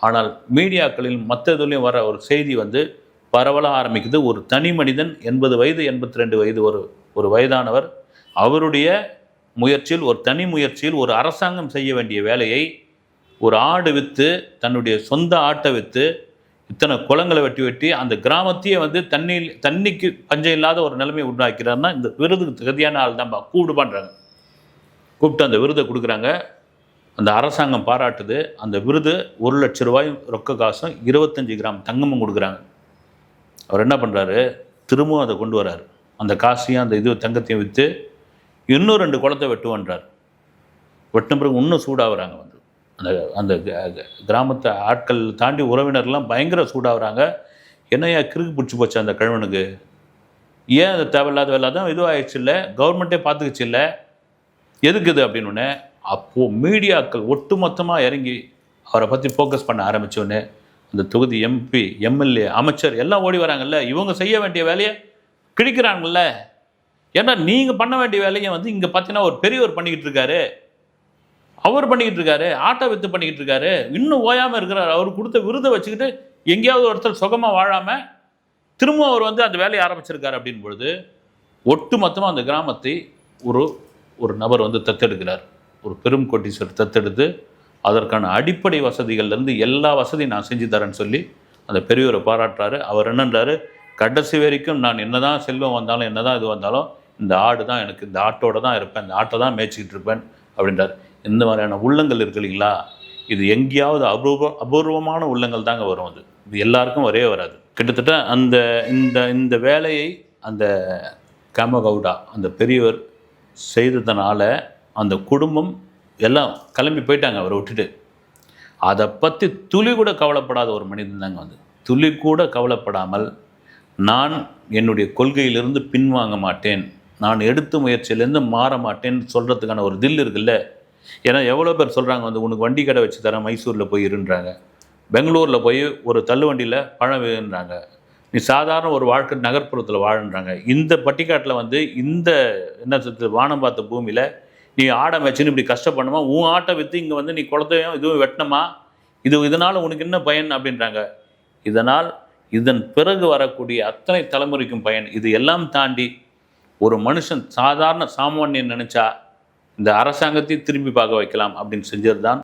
ஆனால் மீடியாக்களில் மற்ற இதுலேயும் வர ஒரு செய்தி வந்து பரவல ஆரம்பிக்குது. ஒரு தனி மனிதன் 80 வயது 82 வயது ஒரு வயதானவர் அவருடைய முயற்சியில் ஒரு தனி முயற்சியில் ஒரு அரசாங்கம் செய்ய வேண்டிய வேலையை ஒரு ஆடு விற்று தன்னுடைய சொந்த ஆட்டை விற்று இத்தனை குளங்களை வெட்டி அந்த கிராமத்தையே வந்து தண்ணிக்கு பஞ்சம் இல்லாத ஒரு நிலைமையை உண்டாக்கிறாருன்னா இந்த விருதுக்கு தகுதியான ஆள் தான் பண்ணுறாங்க. கூப்பிட்டு அந்த விருதை கொடுக்குறாங்க. அந்த அரசாங்கம் பாராட்டுது. அந்த விருது 1 லட்ச ரூபாய் ரொக்க காசும் 25 கிராம் தங்கமும் கொடுக்குறாங்க. அவர் என்ன பண்ணுறாரு, திரும்பவும் அதை கொண்டு வர்றாரு. அந்த காசையும் அந்த தங்கத்தையும் விற்று இன்னும் 2 குளத்தை வெட்டுவன்றார். வெட்டின பிறகு இன்னும் சூடாகிறாங்க. வந்து அந்த அந்த கிராமத்தை ஆட்கள் தாண்டி உறவினர்லாம் பயங்கர சூடாகிறாங்க. என்னையா கிறுக்கு பிடிச்சி போச்சு அந்த கழவனுக்கு, ஏன் அது தேவையில்லாத வேலை தான் இதுவாகிடுச்சு இல்லை, கவர்மெண்ட்டே பார்த்துக்கிச்சு இல்லை, எதுக்கு இது அப்படின்னு. அப்போது மீடியாக்கள் ஒட்டுமொத்தமாக இறங்கி அவரை பற்றி ஃபோக்கஸ் பண்ண ஆரம்பித்தோடனே அந்த தொகுதி MP MLA அமைச்சர் எல்லாம் ஓடி வராங்கல்ல. இவங்க செய்ய வேண்டிய வேலையை கிழிக்கிறாங்கல்ல. ஏன்னா நீங்கள் பண்ண வேண்டிய வேலையை வந்து இங்கே பார்த்தீங்கன்னா ஒரு பெரியவர் பண்ணிக்கிட்டு இருக்காரு, அவர் பண்ணிக்கிட்டு இருக்காரு, ஆட்டோ வித்து பண்ணிக்கிட்டு இருக்காரு, இன்னும் ஓயாமல் இருக்கிறார். அவர் கொடுத்த விருதை வச்சுக்கிட்டு எங்கேயாவது ஒருத்தர் சுகமாக வாழாமல் திரும்ப அவர் வந்து அந்த வேலையை ஆரம்பிச்சிருக்காரு. அப்படின் பொழுது ஒட்டு மொத்தமாக அந்த கிராமத்தை ஒரு நபர் வந்து தத்தெடுக்கிறார். ஒரு பெரும் கோட்டீஸ்வரர் தத்தெடுத்து அதற்கான அடிப்படை வசதிகள்லேருந்து எல்லா வசதியும் நான் செஞ்சு தரேன்னு சொல்லி அந்த பெரியவரை பாராட்டுறாரு. அவர் என்னன்றாரு, கடைசி வரைக்கும் நான் என்னதான் செல்வம் வந்தாலும் என்னதான் இது வந்தாலும் இந்த ஆடு தான் எனக்கு, இந்த ஆட்டோட தான் இருப்பேன், இந்த ஆட்டை தான் மேய்ச்சிக்கிட்டு இருப்பேன் அப்படின்றார். இந்த மாதிரியான உள்ளங்கள் இருக்கு இல்லைங்களா, இது எங்கேயாவது அபூர்வமான உள்ளங்கள் தாங்க வரும். இது எல்லாருக்கும் வரவே வராது. கிட்டத்தட்ட இந்த வேலையை அந்த காமகவுடா அந்த பெரியவர் செய்ததுனால அந்த குடும்பம் எல்லாம் கிளம்பி போயிட்டாங்க அவரை விட்டுட்டு. அதை பற்றி துளி கூட கவலைப்படாத ஒரு மனிதன் தாங்க வந்து, துளி கூட கவலைப்படாமல் நான் என்னுடைய கொள்கையிலிருந்து பின்வாங்க மாட்டேன், நான் எடுத்த முயற்சியிலேருந்து மாற மாட்டேன்னு சொல்கிறதுக்கான ஒரு தில் இருக்குல்ல. ஏன்னா எவ்வளோ பேர் சொல்கிறாங்க வந்து உனக்கு வண்டி கடை வச்சு தரேன், மைசூரில் போய் இருன்றாங்க, பெங்களூரில் போய் ஒரு தள்ளு வண்டியில் பழம் வேணுன்றாங்க, நீ சாதாரண ஒரு வாழ்க்கை நகர்ப்புறத்தில் வாழன்றாங்க. இந்த பட்டிக்காட்டில் வந்து இந்த என்ன சொல்றது வானம் பார்த்த பூமியில் நீ ஆடை வச்சுன்னு இப்படி கஷ்டப்படணுமா, உன் ஆட்டை விற்று இங்கே வந்து நீ குளத்தையும் இதுவும் வெட்டணுமா, இதனால் உனக்கு என்ன பயன் அப்படின்றாங்க. இதன் பிறகு வரக்கூடிய அத்தனை தலைமுறைக்கும் பயன். இது எல்லாம் தாண்டி ஒரு மனுஷன் சாதாரண சாமானியன் நினச்சா இந்த அரசாங்கத்தை திரும்பி பார்க்க வைக்கலாம் அப்படின்னு செஞ்சது தான்